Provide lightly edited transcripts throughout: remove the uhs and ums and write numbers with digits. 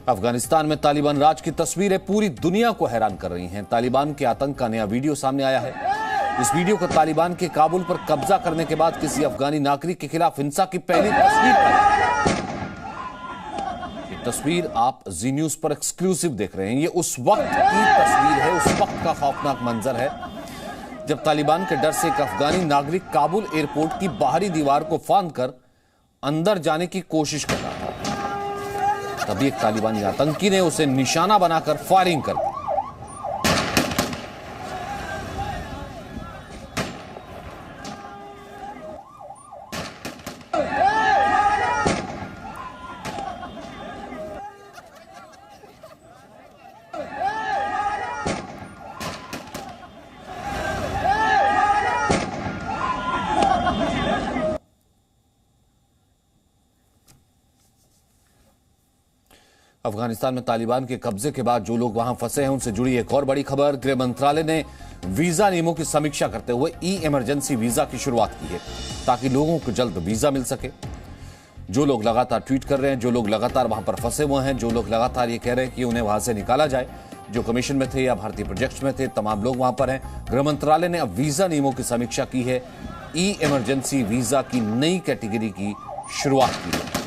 अफगानिस्तान में तालिबान राज की तस्वीरें पूरी दुनिया को हैरान कर रही हैं। तालिबान के आतंक का नया वीडियो सामने आया है। इस वीडियो को तालिबान के काबुल पर कब्जा करने के बाद किसी अफगानी नागरिक के खिलाफ हिंसा की पहली तस्वीर है। ये तस्वीर आप जी न्यूज पर एक्सक्लूसिव देख रहे हैं। ये उस वक्त की तस्वीर है, उस वक्त का खौफनाक मंजर है जब तालिबान के डर से एक अफगानी नागरिक काबुल एयरपोर्ट की बाहरी दीवार को फांदकर अंदर जाने की कोशिश कर रहा था। तभी एक तालिबानी आतंकी ने उसे निशाना बनाकर फायरिंग कर दी। अफगानिस्तान में तालिबान के कब्जे के बाद जो लोग वहां फंसे हैं उनसे जुड़ी एक और बड़ी खबर। गृह मंत्रालय ने वीजा नियमों की समीक्षा करते हुए ई इमरजेंसी वीजा की शुरुआत की है ताकि लोगों को जल्द वीजा मिल सके। जो लोग लगातार ट्वीट कर रहे हैं, जो लोग लगातार वहां पर फंसे हुए हैं, जो लोग लगातार ये कह रहे हैं कि उन्हें वहां से निकाला जाए, जो कमीशन में थे या भारतीय प्रोजेक्ट्स में थे, तमाम लोग वहां पर हैं। गृह मंत्रालय ने अब वीजा नियमों की समीक्षा की है। ई इमरजेंसी वीजा की नई कैटेगरी की शुरुआत की है।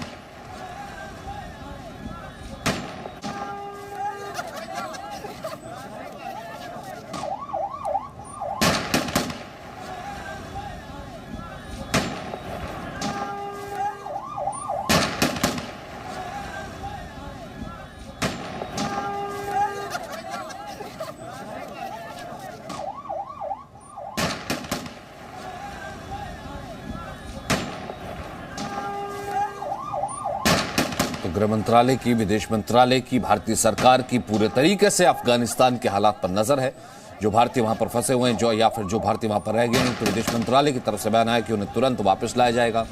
गृह मंत्रालय की, विदेश मंत्रालय की, भारतीय सरकार की पूरे तरीके से अफगानिस्तान के हालात पर नजर है। जो भारतीय वहां पर फंसे हुए हैं जो या फिर जो भारतीय वहां पर रह गए हैं, तो विदेश मंत्रालय की तरफ से बयान आया कि उन्हें तुरंत वापस लाया जाएगा।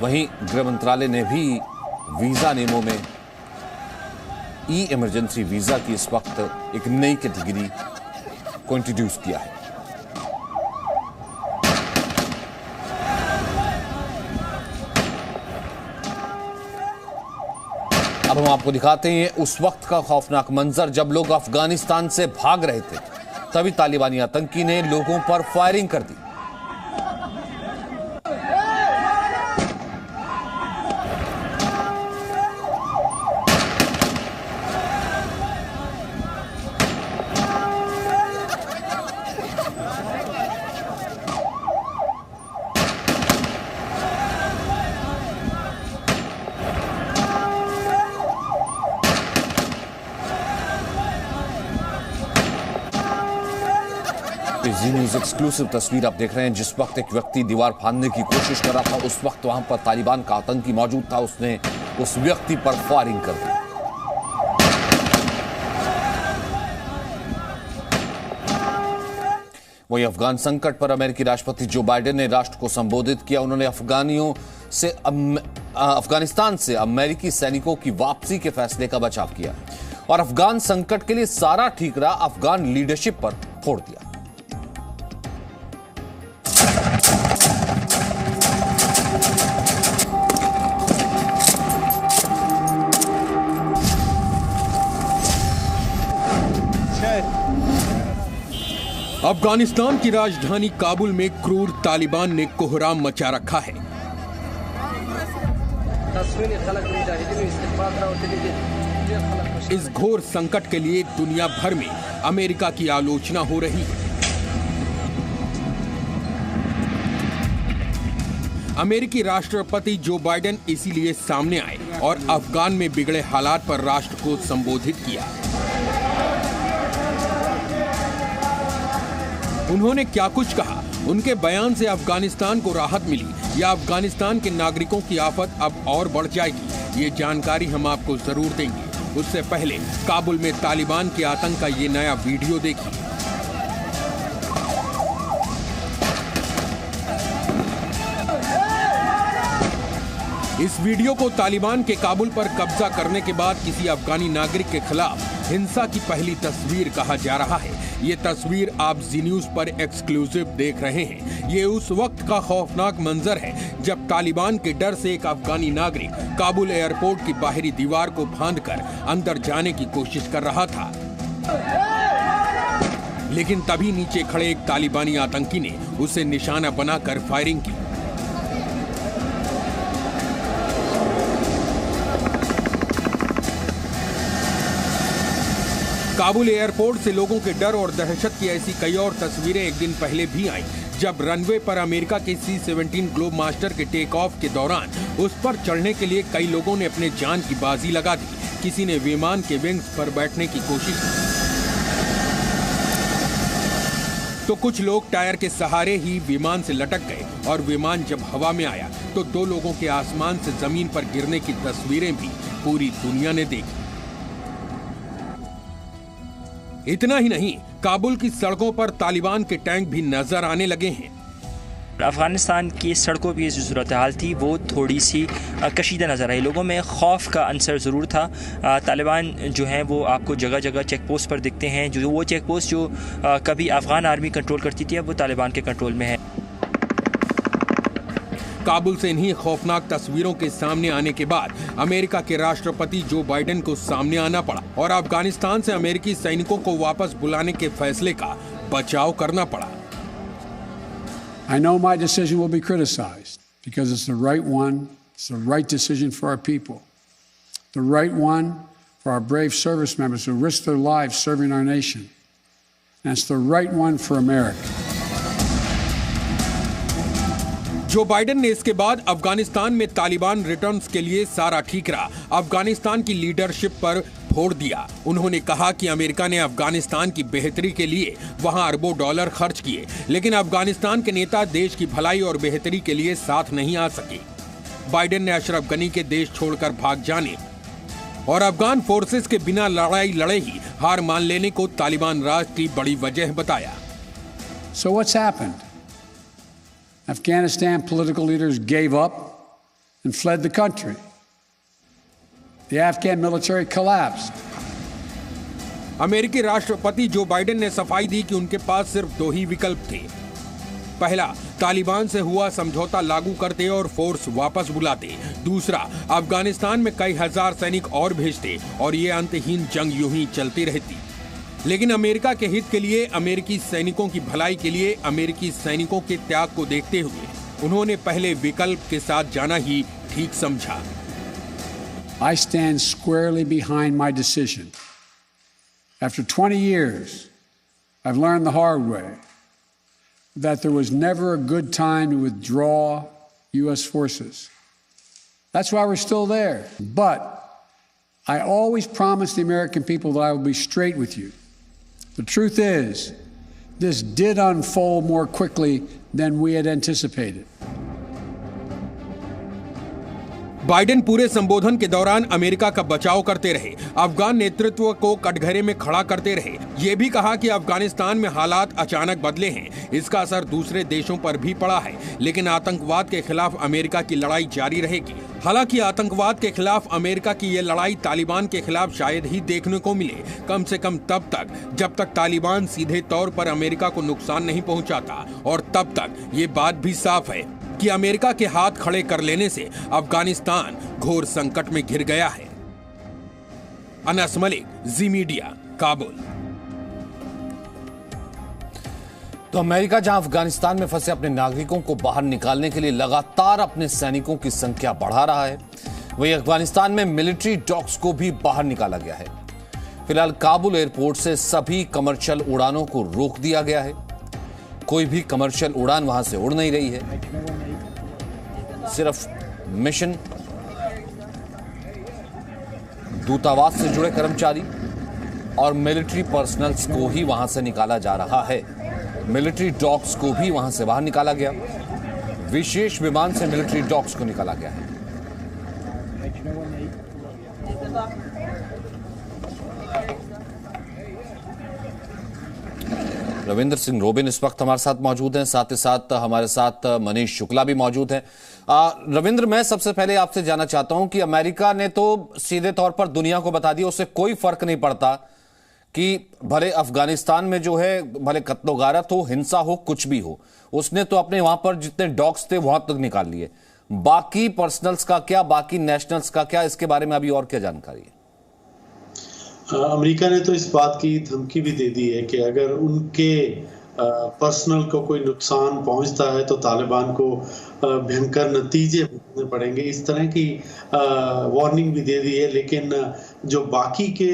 वहीं गृह मंत्रालय ने भी वीजा नियमों में ई इमरजेंसी वीजा की इस वक्त एक नई कैटेगरी को इंट्रोड्यूस किया है। अब हम आपको दिखाते हैं उस वक्त का खौफनाक मंजर जब लोग अफगानिस्तान से भाग रहे थे। तभी तालिबानी आतंकी ने लोगों पर फायरिंग कर दी। जी न्यूज एक्सक्लूसिव तस्वीर आप देख रहे हैं। जिस वक्त एक व्यक्ति दीवार फांदने की कोशिश कर रहा था, उस वक्त वहां पर तालिबान का आतंकी मौजूद था। उसने उस व्यक्ति पर फायरिंग कर दी। वहीं अफगान संकट पर अमेरिकी राष्ट्रपति जो बाइडेन ने राष्ट्र को संबोधित किया। उन्होंने अफगानिस्तान से अमेरिकी सैनिकों की वापसी के फैसले का बचाव किया और अफगान संकट के लिए सारा ठीकरा अफगान लीडरशिप पर फोड़ दिया। अफगानिस्तान की राजधानी काबुल में क्रूर तालिबान ने कोहराम मचा रखा है। इस घोर संकट के लिए दुनिया भर में अमेरिका की आलोचना हो रही है। अमेरिकी राष्ट्रपति जो बाइडेन इसीलिए सामने आए और अफगान में बिगड़े हालात पर राष्ट्र को संबोधित किया। उन्होंने क्या कुछ कहा, उनके बयान से अफगानिस्तान को राहत मिली या अफगानिस्तान के नागरिकों की आफत अब और बढ़ जाएगी, ये जानकारी हम आपको जरूर देंगे। उससे पहले काबुल में तालिबान के आतंक का ये नया वीडियो देखिए। इस वीडियो को तालिबान के काबुल पर कब्जा करने के बाद किसी अफगानी नागरिक के खिलाफ हिंसा की पहली तस्वीर कहा जा रहा है। ये तस्वीर आप जी न्यूज पर एक्सक्लूसिव देख रहे हैं। ये उस वक्त का खौफनाक मंजर है जब तालिबान के डर से एक अफगानी नागरिक काबुल एयरपोर्ट की बाहरी दीवार को फांदकर अंदर जाने की कोशिश कर रहा था, लेकिन तभी नीचे खड़े एक तालिबानी आतंकी ने उसे निशाना बनाकर फायरिंग की। काबुल एयरपोर्ट से लोगों के डर और दहशत की ऐसी कई और तस्वीरें एक दिन पहले भी आईं, जब रनवे पर अमेरिका के C-17 ग्लोब मास्टर के टेक ऑफ के दौरान उस पर चढ़ने के लिए कई लोगों ने अपने जान की बाजी लगा दी। किसी ने विमान के विंग्स पर बैठने की कोशिश की, तो कुछ लोग टायर के सहारे ही विमान से लटक गए और विमान जब हवा में आया तो 2 लोगों के आसमान से जमीन पर गिरने की तस्वीरें भी पूरी दुनिया ने देखी। इतना ही नहीं, काबुल की सड़कों पर तालिबान के टैंक भी नजर आने लगे हैं। अफगानिस्तान की सड़कों की जो सूरत हाल थी वो थोड़ी सी कशीदा नज़र आई। लोगों में खौफ का अंसर ज़रूर था। तालिबान जो हैं वो आपको जगह जगह चेक पोस्ट पर दिखते हैं। जो वो चेक पोस्ट जो कभी अफगान आर्मी कंट्रोल करती थी, अब वो तालिबान के कंट्रोल में है। काबुल से इन्हीं खौफनाक तस्वीरों के सामने आने के बाद अमेरिका के राष्ट्रपति जो बाइडेन को सामने आना पड़ा और अफगानिस्तान से अमेरिकी सैनिकों को वापस बुलाने के फैसले का बचाव करना पड़ा। I know my decision will be criticized because it's the right one. It's the right decision for our people. The right one for our brave service members who risk their lives serving our nation. And it's the right one for America. Joe Biden ने इसके बाद अफगानिस्तान में Taliban returns के लिए सारा ठीकरा अफगानिस्तान की leadership पर फोड़ दिया। उन्होंने कहा कि अमेरिका ने अफगानिस्तान की बेहतरी के लिए वहां अरबों डॉलर खर्च किए, लेकिन अफगानिस्तान के नेता देश की भलाई और बेहतरी के लिए साथ नहीं आ सके। बाइडेन ने अशरफ गनी के देश छोड़कर भाग जाने और अफगान फोर्सेस के बिना लड़ाई लड़े ही हार मान लेने को तालिबान राज की बड़ी वजह बताया। So what's happened? Afghanistan political leaders gave up and fled the country. The Afghan military collapsed. अमेरिकी राष्ट्रपति जो बाइडेन ने सफाई दी कि उनके पास सिर्फ 2 ही विकल्प थे। पहला, तालिबान से हुआ समझौता लागू करते और फोर्स वापस बुलाते। दूसरा, अफगानिस्तान में कई हजार सैनिक और भेजते और ये अंतहीन जंग यूं ही चलती रहती। लेकिन अमेरिका के हित के लिए, अमेरिकी सैनिकों की भलाई के लिए, अमेरिकी सैनिकों के त्याग को देखते हुए उन्होंने पहले विकल्प के साथ जाना ही ठीक समझा। I stand squarely behind my decision. After 20 years, I've learned the hard way that there was never a good time to withdraw U.S. forces. That's why we're still there. But I always promised the American people that I will be straight with you. The truth is, this did unfold more quickly than we had anticipated. Biden पूरे संबोधन के दौरान America का बचाव करते रहे, अफगान नेतृत्व को कटघरे में खड़ा करते रहे। ये भी कहा कि अफगानिस्तान में हालात अचानक बदले हैं, इसका असर दूसरे देशों पर भी पड़ा है, लेकिन आतंकवाद के खिलाफ अमेरिका की लड़ाई जारी रहेगी। हालांकि आतंकवाद के खिलाफ अमेरिका की ये लड़ाई तालिबान के खिलाफ शायद ही देखने को मिले, कम से कम तब तक जब तक तालिबान सीधे तौर पर अमेरिका को नुकसान नहीं पहुंचाता, और तब तक ये बात भी साफ है कि अमेरिका के हाथ खड़े कर लेने से अफगानिस्तान घोर संकट में घिर गया है। अनस मलिक, जी मीडिया, काबुल। तो अमेरिका जहां अफगानिस्तान में फंसे अपने नागरिकों को बाहर निकालने के लिए लगातार अपने सैनिकों की संख्या बढ़ा रहा है, वहीं अफगानिस्तान में मिलिट्री डॉग्स को भी बाहर निकाला गया है। फिलहाल काबुल एयरपोर्ट से सभी कमर्शियल उड़ानों को रोक दिया गया है। कोई भी कमर्शियल उड़ान वहां से उड़ नहीं रही है। सिर्फ मिशन, दूतावास से जुड़े कर्मचारी और मिलिट्री पर्सनल्स को ही वहां से निकाला जा रहा है। मिलिट्री डॉग्स को भी वहां से बाहर निकाला गया। विशेष विमान से मिलिट्री डॉग्स को निकाला गया है। रविंद्र सिंह रोबिन इस वक्त हमारे साथ मौजूद हैं, साथ ही साथ हमारे साथ मनीष शुक्ला भी मौजूद हैं। रविंद्र, मैं सबसे पहले आपसे जानना चाहता हूं कि अमेरिका ने तो सीधे तौर पर दुनिया को बता दिया, उससे कोई फर्क नहीं पड़ता कि भले अफगानिस्तान में जो है भले कत्लो-गारत हो, हिंसा हो, कुछ भी हो, उसने तो अपने वहां पर जितने डॉग्स थे वहां तक निकाल लिए। बाकी पर्सनल्स का क्या, बाकी नेशनल्स का क्या, इसके बारे में अभी और क्या जानकारी है? अमेरिका ने तो इस बात की धमकी भी दे दी है कि अगर उनके पर्सनल को कोई नुकसान पहुंचता है तो तालिबान को भयंकर नतीजे भुगतने पड़ेंगे। इस तरह की वार्निंग भी दे दी है। लेकिन जो बाकी के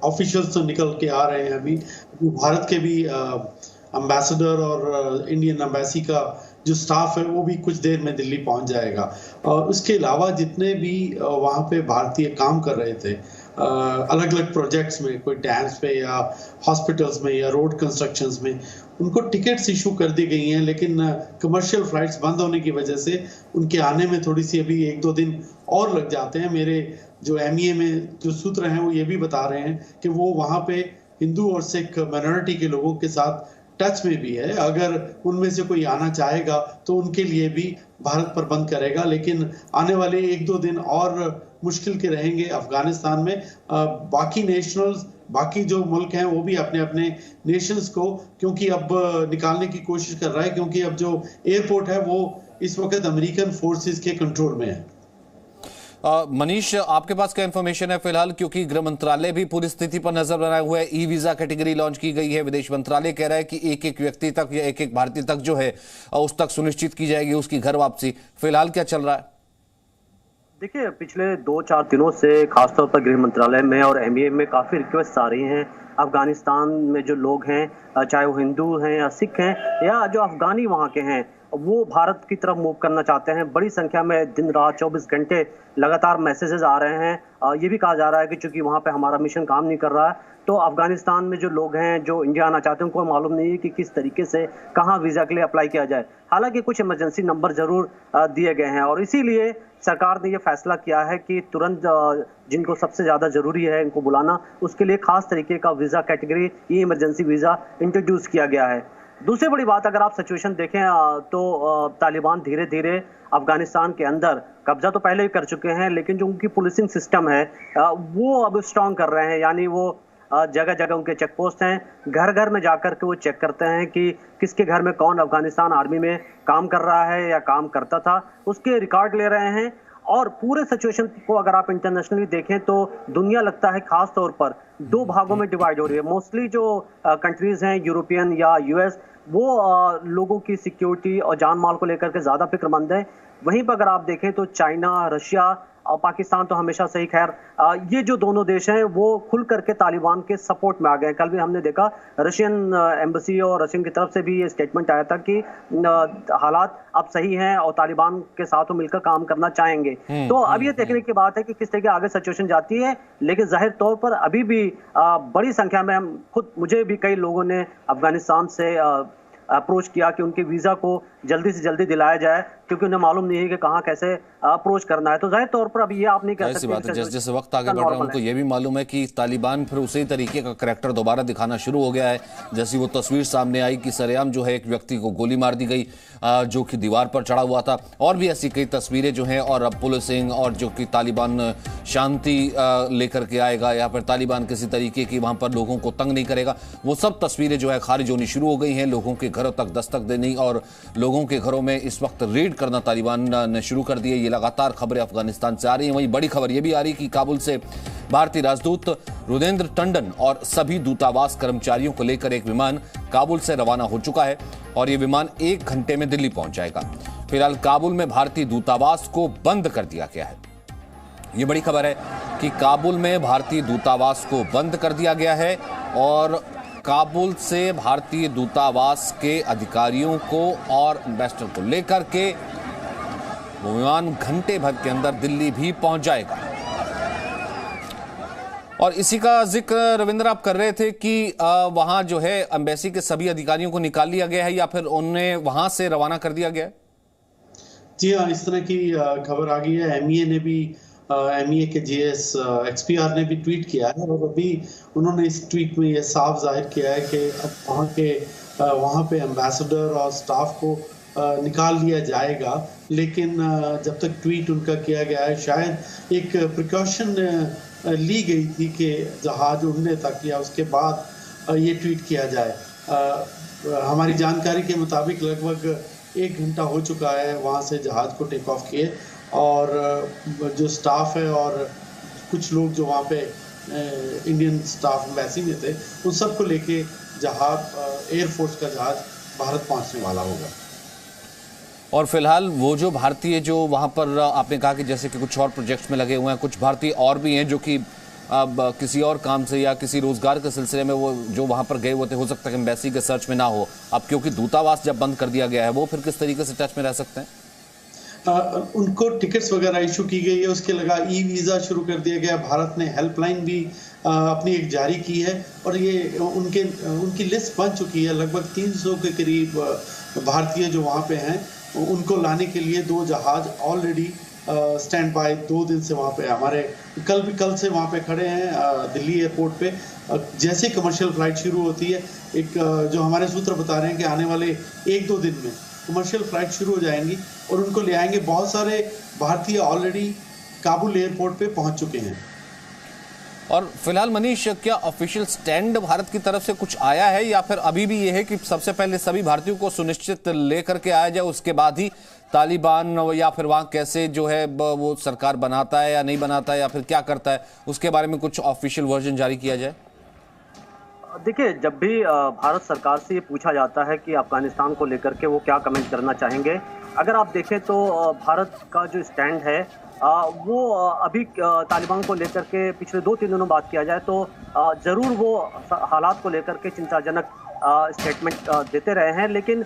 ऑफिशियल्स तो निकल के आ रहे हैं अभी, भारत के भी एम्बेसडर और इंडियन एम्बेसी का जो स्टाफ है वो भी कुछ देर में दिल्ली पहुंच जाएगा। और उसके अलावा जितने भी वहाँ पे भारतीय काम कर रहे थे अलग अलग प्रोजेक्ट्स में, कोई डैम्स पे या हॉस्पिटल्स में या रोड कंस्ट्रक्शंस में, उनको टिकट्स इशू कर दी गई हैं। लेकिन कमर्शियल फ्लाइट्स बंद होने की वजह से उनके आने में थोड़ी सी अभी 1-2 दिन और लग जाते हैं। मेरे जो MEA में जो सूत्र हैं वो ये भी बता रहे हैं कि वो वहाँ पे हिंदू और सिख माइनॉरिटी के लोगों के साथ टच में भी है। अगर उनमें से कोई आना चाहेगा तो उनके लिए भी भारत प्रबंध करेगा। लेकिन आने वाले 1-2 दिन और मुश्किल के रहेंगे अफगानिस्तान में। बाकी नेशनल्स, बाकी जो मुल्क हैं वो भी अपने अपने नेशंस को क्योंकि अब निकालने की कोशिश कर रहा है, क्योंकि अब जो एयरपोर्ट है वो इस वक्त अमेरिकन फोर्सेस के कंट्रोल में है। मनीष, आपके पास क्या इंफॉर्मेशन है फिलहाल, क्योंकि गृह मंत्रालय भी पूरी स्थिति पर नजर बनाए हुए है। ई वीजा कैटेगरी लॉन्च की गई है। विदेश मंत्रालय कह रहा है कि एक एक व्यक्ति तक या एक एक भारतीय तक जो है उस तक सुनिश्चित की जाएगी उसकी घर वापसी। फिलहाल क्या चल रहा है? देखिए, पिछले 2-4 दिनों से खासतौर पर गृह मंत्रालय में और MEA में काफ़ी रिक्वेस्ट आ रही हैं। अफगानिस्तान में जो लोग हैं, चाहे वो हिंदू हैं या सिख हैं या जो अफगानी वहाँ के हैं, वो भारत की तरफ मूव करना चाहते हैं। बड़ी संख्या में दिन रात 24 घंटे लगातार मैसेजेस आ रहे हैं। ये भी कहा जा रहा है कि चूंकि वहाँ पे हमारा मिशन काम नहीं कर रहा है, तो अफगानिस्तान में जो लोग हैं जो इंडिया आना चाहते हैं उनको मालूम नहीं है कि किस तरीके से कहाँ वीज़ा के लिए अप्लाई किया जाए। हालांकि कुछ इमरजेंसी नंबर जरूर दिए गए हैं और इसीलिए सरकार ने ये फैसला किया है कि तुरंत जिनको सबसे ज़्यादा ज़रूरी है इनको बुलाना, उसके लिए खास तरीके का वीज़ा कैटेगरी, ये इमरजेंसी वीज़ा इंट्रोड्यूस किया गया है। दूसरी बड़ी बात, अगर आप सिचुएशन देखें तो तालिबान धीरे धीरे अफगानिस्तान के अंदर कब्जा तो पहले ही कर चुके हैं, लेकिन जो उनकी पुलिसिंग सिस्टम है वो अब स्ट्रॉन्ग कर रहे हैं। यानी वो जगह जगह उनके चेक पोस्ट हैं, घर घर में जाकर के वो चेक करते हैं कि किसके घर में कौन अफगानिस्तान आर्मी में काम कर रहा है या काम करता था, उसके रिकॉर्ड ले रहे हैं। और पूरे सिचुएशन को अगर आप इंटरनेशनली देखें तो दुनिया लगता है खास तौर पर 2 भागों में डिवाइड हो रही है। मोस्टली जो कंट्रीज हैं यूरोपियन या US, वो लोगों की सिक्योरिटी और जान माल को लेकर के ज़्यादा फिक्रमंद है। वहीं पर अगर आप देखें तो चाइना, रशिया और पाकिस्तान तो हमेशा से ही खैर ये जो दोनों देश हैं वो खुल करके तालिबान के सपोर्ट में आ गए। कल भी हमने देखा रशियन एम्बेसी और रशियन की तरफ से भी ये स्टेटमेंट आया था कि हालात अब सही हैं और तालिबान के साथ वो मिलकर काम करना चाहेंगे। तो अब ये देखने की बात है कि किस तरह की आगे सिचुएशन जाती है। लेकिन जाहिर तौर पर अभी भी बड़ी संख्या में मुझे भी कई लोगों ने अफगानिस्तान से अप्रोच किया कि उनके वीज़ा को जल्दी से जल्दी दिलाया जाए, क्योंकि उन्हें मालूम नहीं है कि कहाँ कैसे अप्रोच करना है। तो जाहिर तौर पर अभी ये आप नहीं कह सकते। बात है, जैसे जैसे वक्त आगे बढ़ रहा है उनको ये भी मालूम है कि तालिबान फिर उसी तरीके का करैक्टर दोबारा दिखाना शुरू हो गया है। जैसी वो तस्वीर सामने आई कि सरेआम जो है एक व्यक्ति को गोली मार दी गई जो कि दीवार पर चढ़ा हुआ था, और भी ऐसी कई तस्वीरें जो हैं। और अब पुलिसिंग और जो कि तालिबान शांति लेकर के आएगा या फिर तालिबान किसी तरीके की वहां पर लोगों को तंग नहीं करेगा, वो सब तस्वीरें जो है खारिज होनी शुरू हो गई हैं। लोगों के घरों तक दस्तक देनी और लोगों के घरों में इस वक्त रेड करना तालिबान ने शुरू कर दिए। ये लगातार खबरें अफगानिस्तान से आ रही हैं। वहीं बड़ी खबर यह भी आ रही कि काबुल से भारतीय राजदूत रुदेंद्र टंडन और सभी दूतावास कर्मचारियों को लेकर एक विमान काबुल से रवाना हो चुका है और यह विमान 1 घंटे में दिल्ली पहुंच जाएगा। फिलहाल काबुल में भारतीय दूतावास को बंद कर दिया गया है। यह बड़ी खबर है कि काबुल में भारतीय दूतावास को बंद कर दिया गया है और काबुल से भारतीय दूतावास के अधिकारियों को और एम्बेसडर को लेकर के वो विमान घंटे भर के अंदर दिल्ली भी पहुंच जाएगा। और इसी का जिक्र रविंद्र आप कर रहे थे कि वहां जो है एम्बेसी के सभी अधिकारियों को निकाल लिया गया है या फिर उन्हें वहां से रवाना कर दिया गया है? जी हाँ, इस तरह की खबर आ गई है। MEA ने भी MEA के GS XPR ने भी ट्वीट किया है, और अभी उन्होंने इस ट्वीट में ये साफ जाहिर किया है कि अब वहाँ पे एम्बेसडर और स्टाफ को निकाल लिया जाएगा। लेकिन जब तक ट्वीट उनका किया गया है, शायद एक प्रिकॉशन ली गई थी कि जहाज उड़ने तक या उसके बाद ये ट्वीट किया जाए। हमारी जानकारी के मुताबिक लगभग 1 घंटा हो चुका है वहाँ से जहाज को टेक ऑफ किए, और जो स्टाफ है और कुछ लोग जो वहाँ पे इंडियन स्टाफ एम्बेसी में थे, उन सबको लेके जहाज एयरफोर्स का जहाज भारत पहुँचने वाला होगा। और फिलहाल वो जो भारतीय जो वहाँ पर आपने कहा कि जैसे कि कुछ और प्रोजेक्ट्स में लगे हुए हैं, कुछ भारतीय और भी हैं जो कि अब किसी और काम से या किसी रोजगार के सिलसिले में वो जो वहाँ पर गए हुए थे, हो सकता है कि एम्बेसी के सर्च में ना हो। अब क्योंकि दूतावास जब बंद कर दिया गया है, वो फिर किस तरीके से टच में रह सकते हैं? उनको टिकट्स वगैरह इशू की गई है, उसके लगा ई-वीज़ा शुरू कर दिया गया। भारत ने हेल्पलाइन भी अपनी एक जारी की है, और ये उनकी लिस्ट बन चुकी है। लगभग 300 के करीब भारतीय जो वहाँ पे हैं, उनको लाने के लिए 2 जहाज ऑलरेडी स्टैंड बाय 2 दिन से वहाँ पे हमारे कल से वहाँ पे खड़े हैं दिल्ली एयरपोर्ट पे। जैसे कमर्शियल फ्लाइट शुरू होती है, एक जो हमारे सूत्र बता रहे हैं कि आने वाले 1-2 दिन में कमर्शियल फ्लाइट शुरू हो जाएंगी और उनको ले आएंगे। बहुत सारे भारतीय ऑलरेडी काबुल एयरपोर्ट पे पहुँच चुके हैं। और फिलहाल मनीष, क्या ऑफिशियल स्टैंड भारत की तरफ से कुछ आया है, या फिर अभी भी ये है कि सबसे पहले सभी भारतीयों को सुनिश्चित लेकर के आया जाए, उसके बाद ही तालिबान या फिर वहाँ कैसे जो है वो सरकार बनाता है या नहीं बनाता है, या फिर क्या करता है, उसके बारे में कुछ ऑफिशियल वर्जन जारी किया जाए? देखिए, जब भी भारत सरकार से ये पूछा जाता है कि अफगानिस्तान को लेकर के वो क्या कमेंट करना चाहेंगे, अगर आप देखें तो भारत का जो स्टैंड है वो अभी तालिबान को लेकर के पिछले 2-3 दिनों बात किया जाए तो ज़रूर वो हालात को लेकर के चिंताजनक स्टेटमेंट देते रहे हैं। लेकिन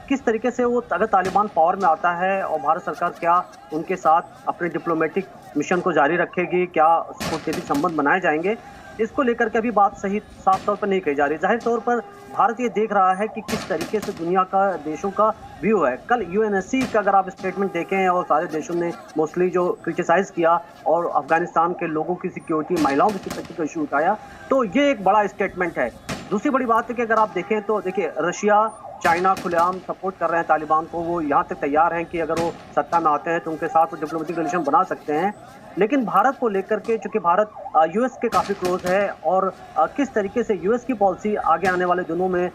किस तरीके से वो अगर तालिबान पावर में आता है और भारत सरकार क्या उनके साथ अपने डिप्लोमेटिक मिशन को जारी रखेगी, क्या कूटनीतिक संबंध बनाए जाएंगे, इसको लेकर के अभी बात सही साफ तौर पर नहीं कही जा रही। जाहिर तौर पर भारत ये देख रहा है कि किस तरीके से दुनिया का देशों का व्यू है। कल UNSC का अगर आप स्टेटमेंट देखें, और सारे देशों ने मोस्टली जो क्रिटिसाइज किया और अफगानिस्तान के लोगों की सिक्योरिटी, महिलाओं की सिक्योरिटी का इशू उठाया, तो ये एक बड़ा स्टेटमेंट है। दूसरी बड़ी बात है कि अगर आप देखें तो देखिए, रशिया चाइना खुलेआम सपोर्ट कर रहे हैं तालिबान को। वो यहाँ तक तैयार हैं कि अगर वो सत्ता में आते हैं तो उनके साथ वो डिप्लोमेटिक रिलेशन बना सकते हैं। लेकिन भारत को लेकर के, चूंकि भारत US के काफ़ी क्लोज है, और किस तरीके से US की पॉलिसी आगे आने वाले दिनों में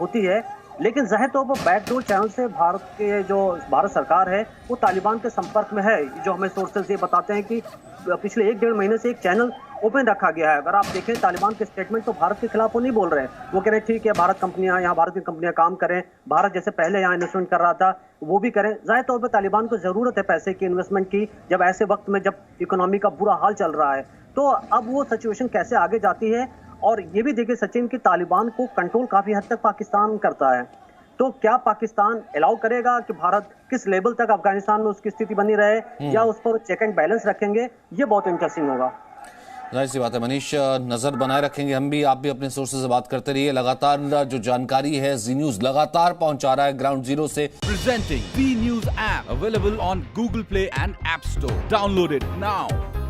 होती है, लेकिन जाहिर तौर पर बैकडोर चैनल से भारत सरकार है वो तालिबान के संपर्क में है। जो हमें सोर्सेज ये बताते हैं कि पिछले 1-1.5 महीने से एक चैनल ओपन रखा गया है। अगर आप देखें तालिबान के स्टेटमेंट, तो भारत के खिलाफ वो नहीं बोल रहे हैं। वो कह रहे हैं ठीक है, भारत की कंपनियां काम करें, भारत जैसे पहले यहाँ इन्वेस्टमेंट कर रहा था वो भी करें। जाहिर तौर पर तालिबान को जरूरत है पैसे की, इन्वेस्टमेंट की, जब ऐसे वक्त में जब इकोनॉमी का बुरा हाल चल रहा है। तो अब वो सिचुएशन कैसे आगे जाती है, और ये भी देखिए सचिन कि तालिबान को कंट्रोल काफी हद तक पाकिस्तान करता है। तो क्या पाकिस्तान अलाउ करेगा कि भारत किस लेवल तक अफगानिस्तान में उसकी स्थिति बनी रहे, या उस पर चेक एंड बैलेंस रखेंगे, ये बहुत इंटरेस्टिंग होगा। जाहिर सी बात है मनीष, नजर बनाए रखेंगे हम भी, आप भी अपने सोर्सेज से बात करते रहिए। लगातार जो जानकारी है जी न्यूज लगातार पहुंचा रहा है ग्राउंड जीरो से। Presenting Zee News app available on Google Play and App Store. Download it now.